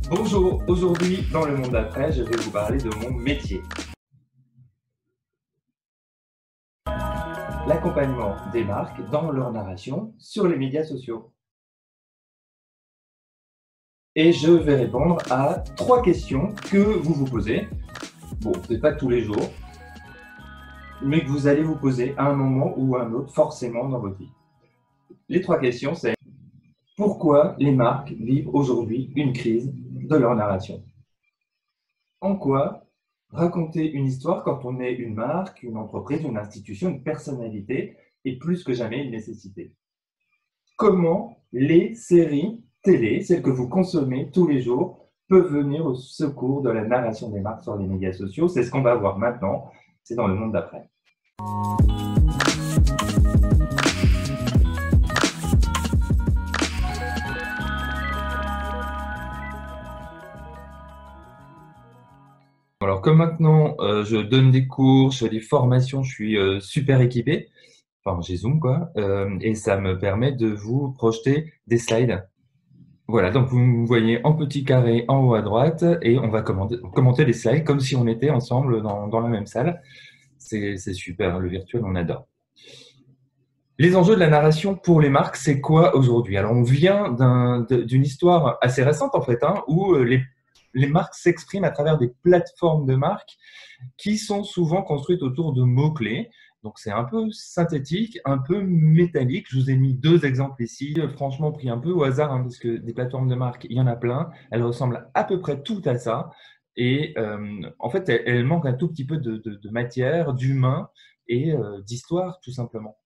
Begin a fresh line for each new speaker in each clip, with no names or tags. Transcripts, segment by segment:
Bonjour, aujourd'hui dans le monde d'après, je vais vous parler de mon métier. L'accompagnement des marques dans leur narration sur les médias sociaux. Et je vais répondre à 3 questions que vous vous posez. Bon, peut-être pas tous les jours, mais que vous allez vous poser à un moment ou à un autre forcément dans votre vie. Les 3 questions, c'est pourquoi les marques vivent aujourd'hui une crise de leur narration? En quoi raconter une histoire quand on est une marque, une entreprise, une institution, une personnalité est plus que jamais une nécessité? Comment les séries télé, celles que vous consommez tous les jours, peuvent venir au secours de la narration des marques sur les médias sociaux? C'est ce qu'on va voir maintenant, c'est dans le monde d'après. Alors comme maintenant je donne des cours, je fais des formations, je suis super équipé, enfin j'ai Zoom quoi, et ça me permet de vous projeter des slides. Voilà, donc vous me voyez en petit carré en haut à droite et on va commenter les slides comme si on était ensemble dans la même salle. C'est super, le virtuel, on adore. Les enjeux de la narration pour les marques, c'est quoi aujourd'hui? Alors on vient d'une histoire assez récente en fait, où les marques s'expriment à travers des plateformes de marques qui sont souvent construites autour de mots-clés. Donc c'est un peu synthétique, un peu métallique. Je vous ai mis 2 exemples ici, franchement pris un peu au hasard, parce que des plateformes de marque, il y en a plein. Elles ressemblent à peu près toutes à ça. Et en fait, elles manquent un tout petit peu de matière, d'humain et d'histoire, tout simplement.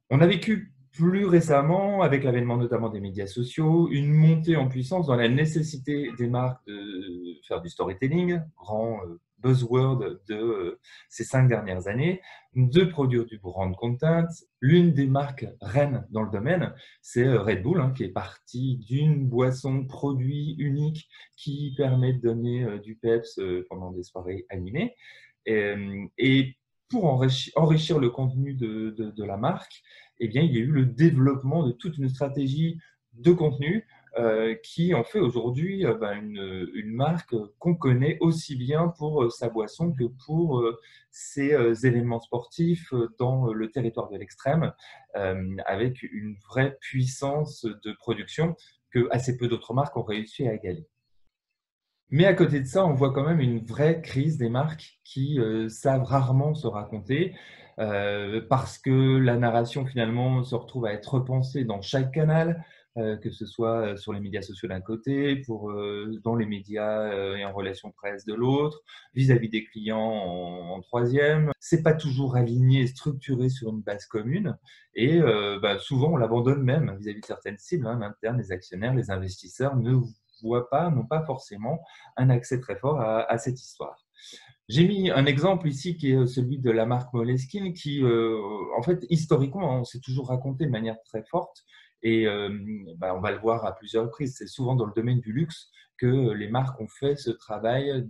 On a vécu plus récemment, avec l'avènement notamment des médias sociaux, une montée en puissance dans la nécessité des marques de faire du storytelling, grand buzzword de ces 5 dernières années, de produire du brand content. L'une des marques reines dans le domaine, c'est Red Bull, qui est partie d'une boisson produit unique qui permet de donner du peps pendant des soirées animées. Et pour enrichir le contenu de la marque, eh bien, il y a eu le développement de toute une stratégie de contenu qui en fait aujourd'hui une marque qu'on connaît aussi bien pour sa boisson que pour ses événements sportifs dans le territoire de l'extrême, avec une vraie puissance de production que assez peu d'autres marques ont réussi à égaler. Mais à côté de ça, on voit quand même une vraie crise des marques qui savent rarement se raconter parce que la narration finalement se retrouve à être repensée dans chaque canal, que ce soit sur les médias sociaux d'un côté, dans les médias et en relation presse de l'autre, vis-à-vis des clients en troisième. C'est pas toujours aligné et structuré sur une base commune et souvent on l'abandonne même vis-à-vis de certaines cibles, l'interne, les actionnaires, les investisseurs n'ont pas forcément un accès très fort à cette histoire. J'ai mis un exemple ici qui est celui de la marque Moleskine qui, en fait, historiquement, on s'est toujours raconté de manière très forte et on va le voir à plusieurs reprises. C'est souvent dans le domaine du luxe que les marques ont fait ce travail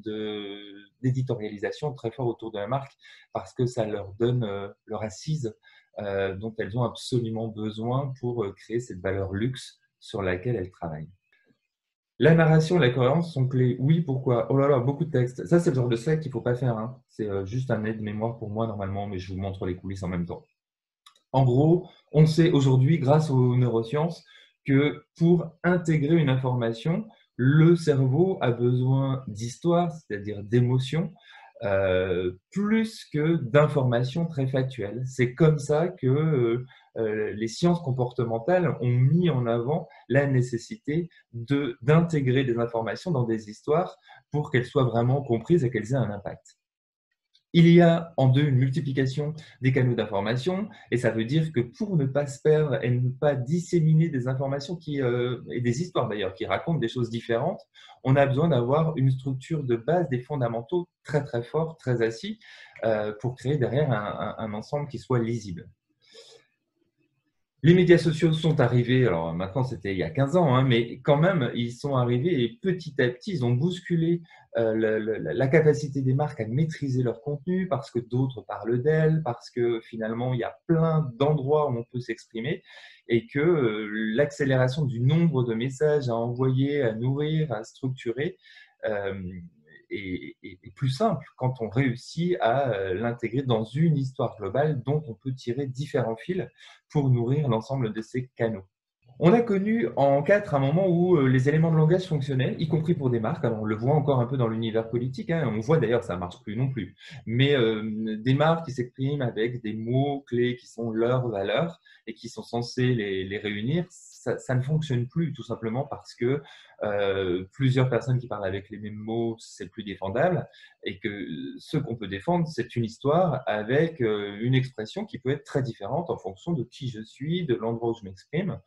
d'éditorialisation très fort autour de la marque parce que ça leur donne leur assise dont elles ont absolument besoin pour créer cette valeur luxe sur laquelle elles travaillent. La narration et la cohérence sont clés. Oui, pourquoi? Oh là là, beaucoup de textes. Ça, c'est le genre de slide qu'il ne faut pas faire. C'est juste un aide-mémoire pour moi, normalement, mais je vous montre les coulisses en même temps. En gros, on sait aujourd'hui, grâce aux neurosciences, que pour intégrer une information, le cerveau a besoin d'histoire, c'est-à-dire d'émotions, plus que d'informations très factuelles. C'est comme ça que les sciences comportementales ont mis en avant la nécessité d'intégrer des informations dans des histoires pour qu'elles soient vraiment comprises et qu'elles aient un impact. Il y a en deux une multiplication des canaux d'information et ça veut dire que pour ne pas se perdre et ne pas disséminer des informations et des histoires d'ailleurs qui racontent des choses différentes, on a besoin d'avoir une structure de base, des fondamentaux très très forts, très assis pour créer derrière un ensemble qui soit lisible. Les médias sociaux sont arrivés, alors maintenant c'était il y a 15 ans, hein, mais quand même, ils sont arrivés et petit à petit, ils ont bousculé la capacité des marques à maîtriser leur contenu parce que d'autres parlent d'elles, parce que finalement, il y a plein d'endroits où on peut s'exprimer et que l'accélération du nombre de messages à envoyer, à nourrir, à structurer euh, est plus simple quand on réussit à l'intégrer dans une histoire globale dont on peut tirer différents fils pour nourrir l'ensemble de ces canaux. On a connu en 4 un moment où les éléments de langage fonctionnaient, y compris pour des marques. Alors, on le voit encore un peu dans l'univers politique, hein. On voit d'ailleurs, ça ne marche plus non plus. Mais des marques qui s'expriment avec des mots-clés qui sont leurs valeurs et qui sont censés les réunir, ça ne fonctionne plus, tout simplement parce que plusieurs personnes qui parlent avec les mêmes mots, c'est plus défendable. Et que ce qu'on peut défendre, c'est une histoire avec une expression qui peut être très différente en fonction de qui je suis, de l'endroit où je m'exprime.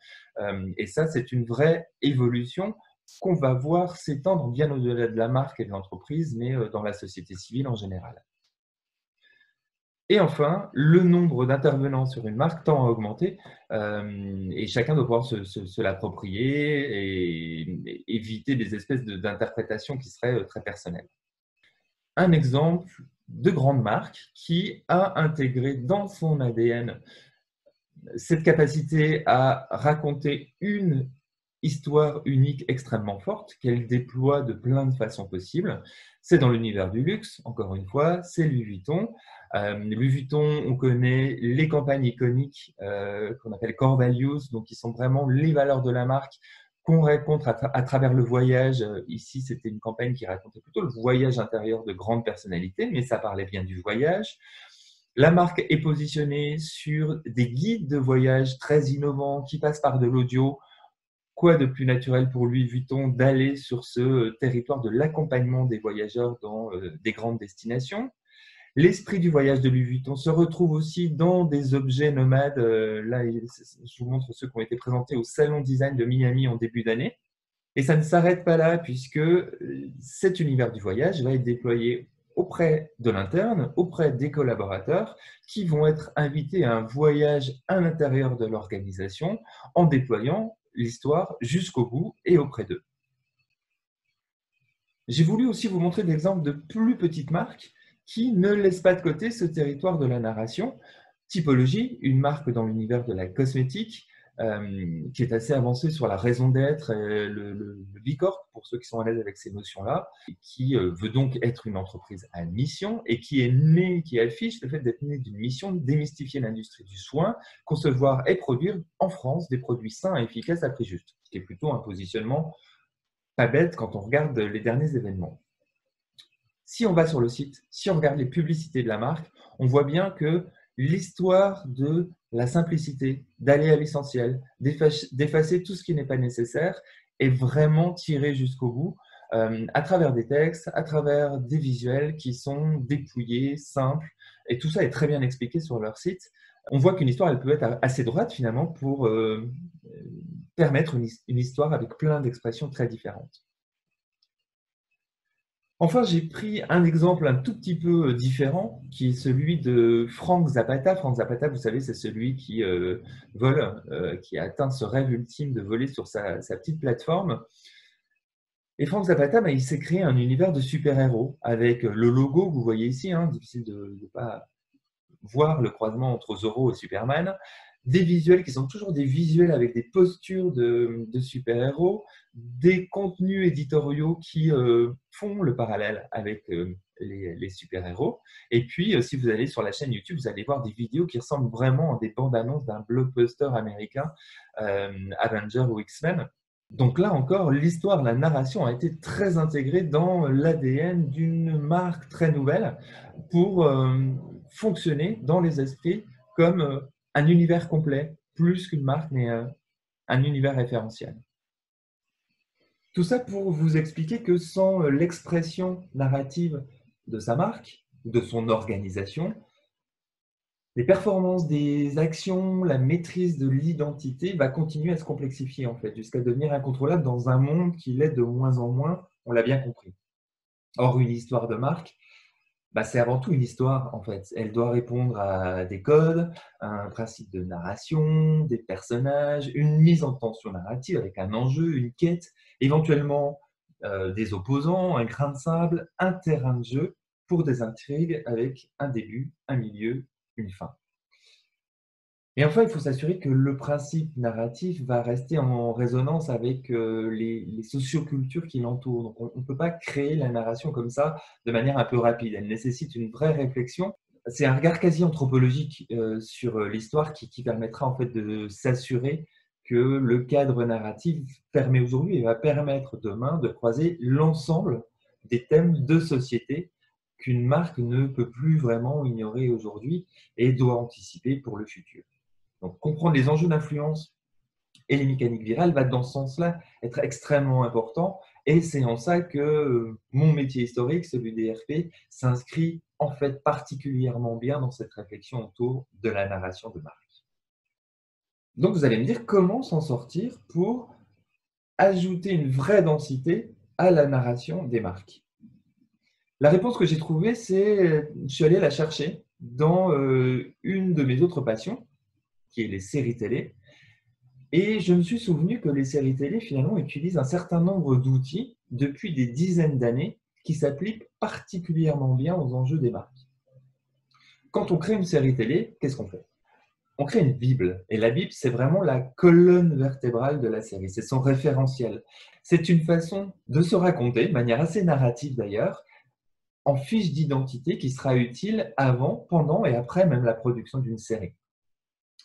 Et ça, c'est une vraie évolution qu'on va voir s'étendre bien au-delà de la marque et de l'entreprise, mais dans la société civile en général. Et enfin, le nombre d'intervenants sur une marque tend à augmenter et chacun doit pouvoir se l'approprier et éviter des espèces d'interprétations qui seraient très personnelles. Un exemple de grande marque qui a intégré dans son ADN cette capacité à raconter une histoire unique extrêmement forte qu'elle déploie de plein de façons possibles. C'est dans l'univers du luxe, encore une fois, c'est Louis Vuitton. Louis Vuitton, on connaît les campagnes iconiques qu'on appelle core values, donc qui sont vraiment les valeurs de la marque qu'on raconte à travers le voyage. Ici, c'était une campagne qui racontait plutôt le voyage intérieur de grandes personnalités, mais ça parlait bien du voyage. La marque est positionnée sur des guides de voyage très innovants qui passent par de l'audio. Quoi de plus naturel pour Louis Vuitton d'aller sur ce territoire de l'accompagnement des voyageurs dans des grandes destinations. L'esprit du voyage de Louis Vuitton se retrouve aussi dans des objets nomades. Là, je vous montre ceux qui ont été présentés au Salon Design de Miami en début d'année. Et ça ne s'arrête pas là, puisque cet univers du voyage va être déployé auprès de l'interne, auprès des collaborateurs, qui vont être invités à un voyage à l'intérieur de l'organisation en déployant l'histoire jusqu'au bout et auprès d'eux. J'ai voulu aussi vous montrer des exemples de plus petites marques qui ne laissent pas de côté ce territoire de la narration. Typologie, une marque dans l'univers de la cosmétique, qui est assez avancée sur la raison d'être, le Bicorp, pour ceux qui sont à l'aise avec ces notions-là, qui veut donc être une entreprise à mission et qui est née, qui affiche le fait d'être née d'une mission de démystifier l'industrie du soin, concevoir et produire en France des produits sains et efficaces à prix juste, ce qui est plutôt un positionnement pas bête quand on regarde les derniers événements. Si on va sur le site, si on regarde les publicités de la marque, on voit bien que l'histoire de la simplicité, d'aller à l'essentiel, d'effacer tout ce qui n'est pas nécessaire, est vraiment tirée jusqu'au bout à travers des textes, à travers des visuels qui sont dépouillés, simples, et tout ça est très bien expliqué sur leur site. On voit qu'une histoire, elle peut être assez droite finalement pour permettre une histoire avec plein d'expressions très différentes. Enfin, j'ai pris un exemple un tout petit peu différent, qui est celui de Frank Zapata. Frank Zapata, vous savez, c'est celui qui vole, qui a atteint ce rêve ultime de voler sur sa petite plateforme. Et Frank Zapata, il s'est créé un univers de super-héros avec le logo que vous voyez ici, hein, difficile de ne pas voir le croisement entre Zorro et Superman, des visuels qui sont toujours des visuels avec des postures de super-héros, des contenus éditoriaux qui font le parallèle avec les super-héros. Et puis, si vous allez sur la chaîne YouTube, vous allez voir des vidéos qui ressemblent vraiment à des bandes-annonces d'un blockbuster américain, Avenger ou X-Men. Donc là encore, l'histoire, la narration a été très intégrée dans l'ADN d'une marque très nouvelle pour fonctionner dans les esprits comme un univers complet, plus qu'une marque, mais un univers référentiel. Tout ça pour vous expliquer que sans l'expression narrative de sa marque, de son organisation, les performances des actions, la maîtrise de l'identité va continuer à se complexifier en fait, jusqu'à devenir incontrôlable dans un monde qui l'est de moins en moins, on l'a bien compris. Or, une histoire de marque, Bah, c'est avant tout une histoire, en fait. Elle doit répondre à des codes, à un principe de narration, des personnages, une mise en tension narrative avec un enjeu, une quête, éventuellement des opposants, un grain de sable, un terrain de jeu pour des intrigues avec un début, un milieu, une fin. Et enfin, il faut s'assurer que le principe narratif va rester en résonance avec les sociocultures qui l'entourent. Donc, on ne peut pas créer la narration comme ça de manière un peu rapide. Elle nécessite une vraie réflexion. C'est un regard quasi anthropologique sur l'histoire qui permettra en fait de s'assurer que le cadre narratif permet aujourd'hui et va permettre demain de croiser l'ensemble des thèmes de société qu'une marque ne peut plus vraiment ignorer aujourd'hui et doit anticiper pour le futur. Donc, comprendre les enjeux d'influence et les mécaniques virales va dans ce sens-là être extrêmement important. Et c'est en ça que mon métier historique, celui des RP, s'inscrit en fait particulièrement bien dans cette réflexion autour de la narration de marque. Donc, vous allez me dire comment s'en sortir pour ajouter une vraie densité à la narration des marques. La réponse que j'ai trouvée, c'est, je suis allé la chercher dans une de mes autres passions, qui est les séries télé. Et je me suis souvenu que les séries télé, finalement, utilisent un certain nombre d'outils depuis des dizaines d'années qui s'appliquent particulièrement bien aux enjeux des marques. Quand on crée une série télé, qu'est-ce qu'on fait? On crée une Bible. Et la Bible, c'est vraiment la colonne vertébrale de la série. C'est son référentiel. C'est une façon de se raconter, de manière assez narrative d'ailleurs, en fiche d'identité qui sera utile avant, pendant et après même la production d'une série.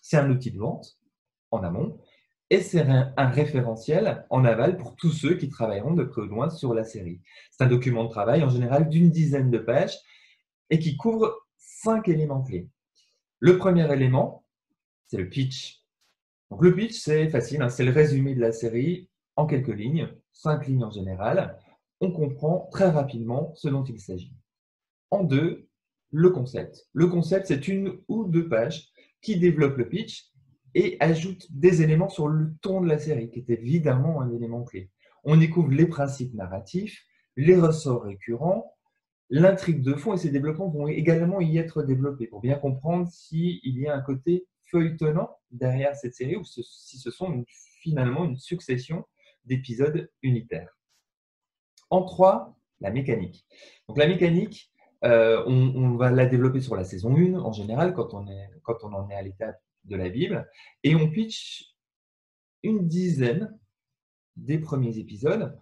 C'est un outil de vente en amont et c'est un référentiel en aval pour tous ceux qui travailleront de près ou de loin sur la série. C'est un document de travail en général d'une dizaine de pages et qui couvre 5 éléments clés. Le premier élément, c'est le pitch. Donc le pitch, c'est facile, hein, c'est le résumé de la série en quelques lignes, 5 lignes en général. On comprend très rapidement ce dont il s'agit. En deux, le concept. Le concept, c'est une ou deux pages qui développent le pitch et ajoutent des éléments sur le ton de la série, qui est évidemment un élément clé. On découvre les principes narratifs, les ressorts récurrents, l'intrigue de fond et ces développements vont également y être développés pour bien comprendre s'il y a un côté feuilletonnant derrière cette série ou si ce sont finalement une succession d'épisodes unitaires. En trois, la mécanique. Donc la mécanique, on va la développer sur la saison 1 en général quand on en est à l'étape de la Bible et on pitch une dizaine des premiers épisodes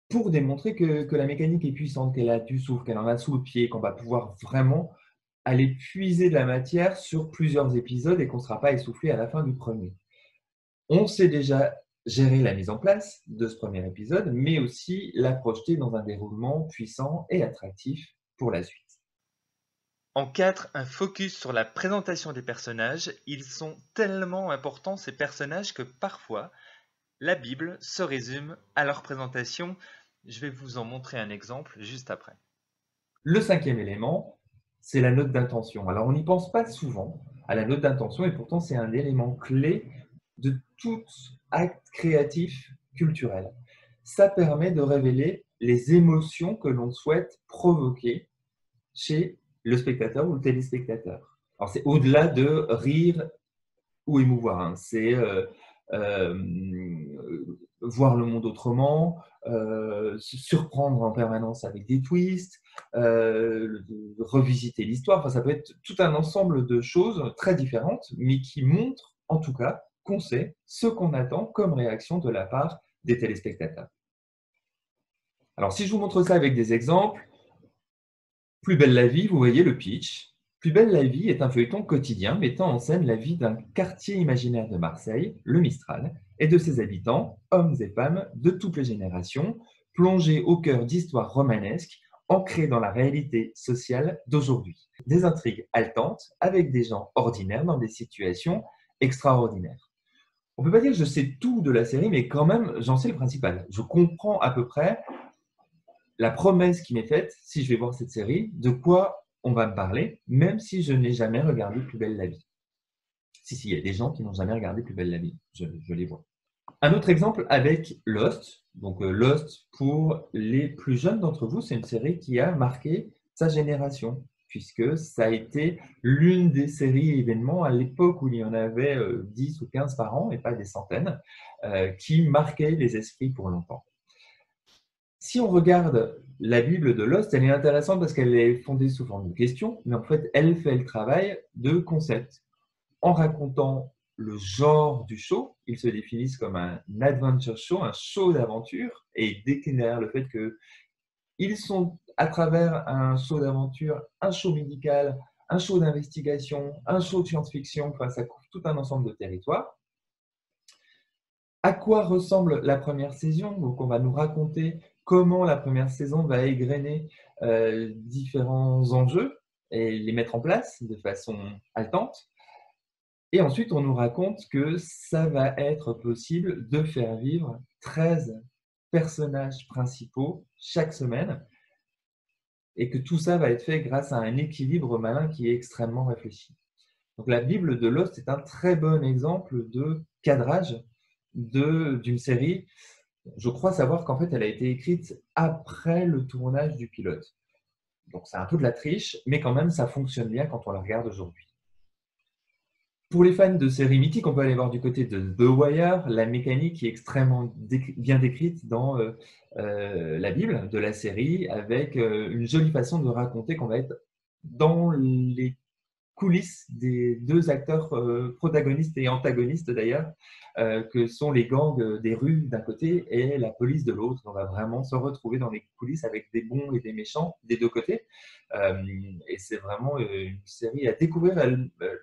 pour démontrer que la mécanique est puissante, qu'elle a du souffle, qu'elle en a sous le pied, qu'on va pouvoir vraiment aller puiser de la matière sur plusieurs épisodes et qu'on ne sera pas essoufflé à la fin du premier. On sait déjà gérer la mise en place de ce premier épisode, mais aussi la projeter dans un déroulement puissant et attractif pour la suite.
En 4, un focus sur la présentation des personnages. Ils sont tellement importants ces personnages que parfois la Bible se résume à leur présentation. Je vais vous en montrer un exemple juste après.
Le cinquième élément, c'est la note d'intention. Alors, on n'y pense pas souvent à la note d'intention et pourtant, c'est un élément clé de tout acte créatif culturel. Ça permet de révéler les émotions que l'on souhaite provoquer chez le spectateur ou le téléspectateur. Alors, c'est au-delà de rire ou émouvoir, hein. C'est voir le monde autrement, se surprendre en permanence avec des twists, revisiter l'histoire. Enfin, ça peut être tout un ensemble de choses très différentes, mais qui montrent en tout cas qu'on sait ce qu'on attend comme réaction de la part des téléspectateurs. Alors, si je vous montre ça avec des exemples, Plus belle la vie, vous voyez le pitch. Plus belle la vie est un feuilleton quotidien mettant en scène la vie d'un quartier imaginaire de Marseille, le Mistral, et de ses habitants, hommes et femmes de toutes les générations, plongés au cœur d'histoires romanesques ancrées dans la réalité sociale d'aujourd'hui. Des intrigues haletantes avec des gens ordinaires dans des situations extraordinaires. On ne peut pas dire que je sais tout de la série, mais quand même, j'en sais le principal. Je comprends à peu près la promesse qui m'est faite, si je vais voir cette série, de quoi on va me parler, même si je n'ai jamais regardé Plus belle la vie. Si, il y a des gens qui n'ont jamais regardé Plus belle la vie, je les vois. Un autre exemple avec Lost. Donc Lost, pour les plus jeunes d'entre vous, c'est une série qui a marqué sa génération, puisque ça a été l'une des séries événements à l'époque où il y en avait 10 ou 15 par an, et pas des centaines, qui marquaient les esprits pour longtemps. Si on regarde la Bible de Lost, elle est intéressante parce qu'elle est fondée sous forme de questions, mais en fait, elle fait le travail de concepts. En racontant le genre du show, ils se définissent comme un adventure show, un show d'aventure, et ils déclinèrent le fait qu'ils sont, à travers un show d'aventure, un show médical, un show d'investigation, un show de science-fiction, enfin, ça couvre tout un ensemble de territoires. À quoi ressemble la première saison? Donc, on va nous raconter comment la première saison va égrener différents enjeux et les mettre en place de façon haletante. Et ensuite, on nous raconte que ça va être possible de faire vivre 13 personnages principaux chaque semaine et que tout ça va être fait grâce à un équilibre malin qui est extrêmement réfléchi. Donc la Bible de Lost est un très bon exemple de cadrage d'une série. Je crois savoir qu'en fait, elle a été écrite après le tournage du pilote. Donc c'est un peu de la triche, mais quand même, ça fonctionne bien quand on la regarde aujourd'hui. Pour les fans de séries mythiques, on peut aller voir du côté de The Wire, la mécanique qui est extrêmement bien décrite dans la Bible de la série, avec une jolie façon de raconter qu'on va être dans les coulisses des deux acteurs protagonistes et antagonistes d'ailleurs, que sont les gangs des rues d'un côté et la police de l'autre. On va vraiment se retrouver dans les coulisses avec des bons et des méchants des deux côtés. Et c'est vraiment une série à découvrir.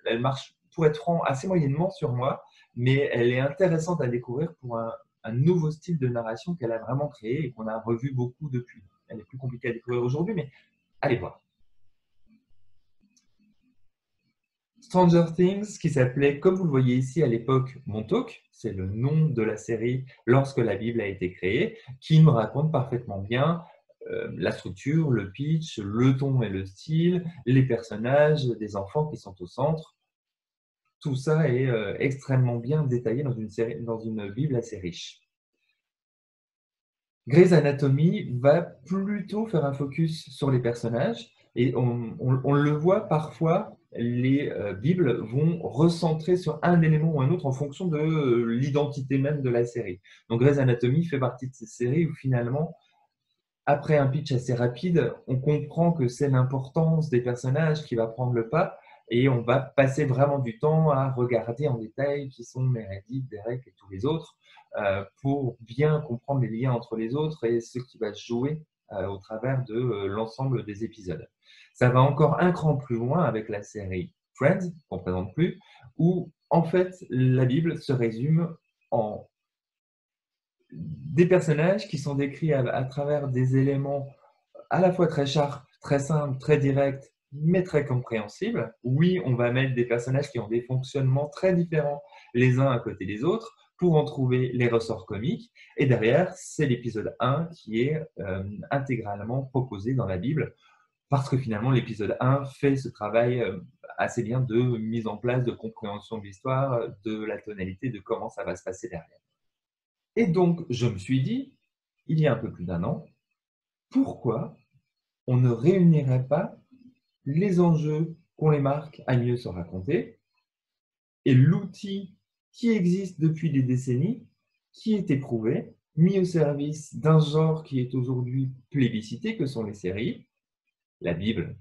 Elle marche, pour être franc, assez moyennement sur moi, mais elle est intéressante à découvrir pour un nouveau style de narration qu'elle a vraiment créé et qu'on a revu beaucoup depuis. Elle est plus compliquée à découvrir aujourd'hui, mais allez voir. Stranger Things, qui s'appelait, comme vous le voyez ici à l'époque, Montauk, c'est le nom de la série lorsque la Bible a été créée, qui nous raconte parfaitement bien la structure, le pitch, le ton et le style, les personnages, des enfants qui sont au centre. Tout ça est extrêmement bien détaillé dans une Bible assez riche. Grey's Anatomy va plutôt faire un focus sur les personnages et on le voit parfois, les Bibles vont recentrer sur un élément ou un autre en fonction de l'identité même de la série. Donc Grey's Anatomy fait partie de ces séries où finalement, après un pitch assez rapide, on comprend que c'est l'importance des personnages qui va prendre le pas et on va passer vraiment du temps à regarder en détail qui sont Meredith, Derek et tous les autres pour bien comprendre les liens entre les autres et ce qui va se jouer au travers de l'ensemble des épisodes. Ça va encore un cran plus loin avec la série Friends, qu'on ne présente plus, où en fait la Bible se résume en des personnages qui sont décrits à travers des éléments à la fois très sharp, très simples, très directs, mais très compréhensibles. Oui, on va mettre des personnages qui ont des fonctionnements très différents les uns à côté des autres pour en trouver les ressorts comiques. Et derrière, c'est l'épisode 1 qui est intégralement proposé dans la Bible, parce que finalement, l'épisode 1 fait ce travail assez bien de mise en place, de compréhension de l'histoire, de la tonalité, de comment ça va se passer derrière. Et donc, je me suis dit, il y a un peu plus d'un an, pourquoi on ne réunirait pas les enjeux qu'ont les marques à mieux se raconter et l'outil qui existe depuis des décennies, qui est éprouvé, mis au service d'un genre qui est aujourd'hui plébiscité, que sont les séries, la Bible.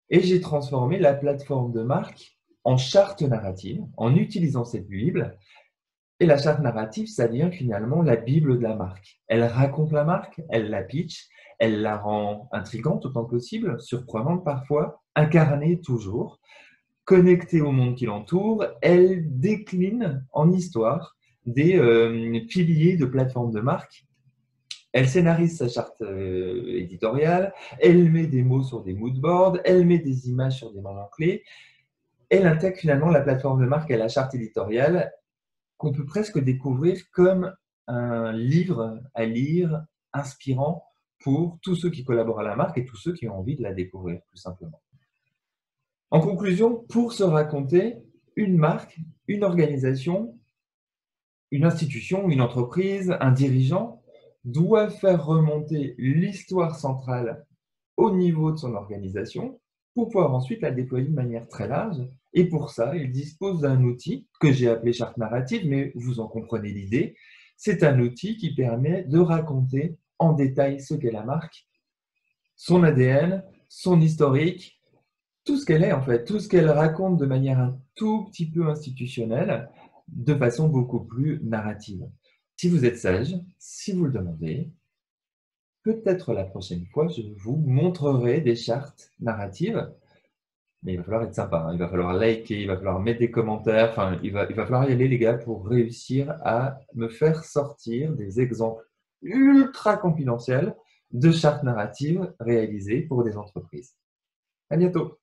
Et j'ai transformé la plateforme de marque en charte narrative en utilisant cette Bible. Et la charte narrative, ça devient finalement la Bible de la marque. Elle raconte la marque, elle la pitch, elle la rend intrigante autant que possible, surprenante parfois, incarnée toujours, connectée au monde qui l'entoure. Elle décline en histoire des piliers de plateforme de marque. Elle scénarise sa charte éditoriale, elle met des mots sur des moodboards, elle met des images sur des moments clés. Elle intègre finalement la plateforme de marque et la charte éditoriale qu'on peut presque découvrir comme un livre à lire inspirant pour tous ceux qui collaborent à la marque et tous ceux qui ont envie de la découvrir, tout simplement. En conclusion, pour se raconter, une marque, une organisation, une institution, une entreprise, un dirigeant doit faire remonter l'histoire centrale au niveau de son organisation pour pouvoir ensuite la déployer de manière très large. Et pour ça, il dispose d'un outil que j'ai appelé charte narrative, mais vous en comprenez l'idée. C'est un outil qui permet de raconter en détail ce qu'est la marque, son ADN, son historique, tout ce qu'elle est en fait, tout ce qu'elle raconte de manière un tout petit peu institutionnelle, de façon beaucoup plus narrative. Si vous êtes sage, si vous le demandez, peut-être la prochaine fois, je vous montrerai des chartes narratives, mais il va falloir être sympa, hein. Il va falloir liker, il va falloir mettre des commentaires, enfin, il va falloir y aller les gars pour réussir à me faire sortir des exemples ultra confidentiels de chartes narratives réalisées pour des entreprises. À bientôt!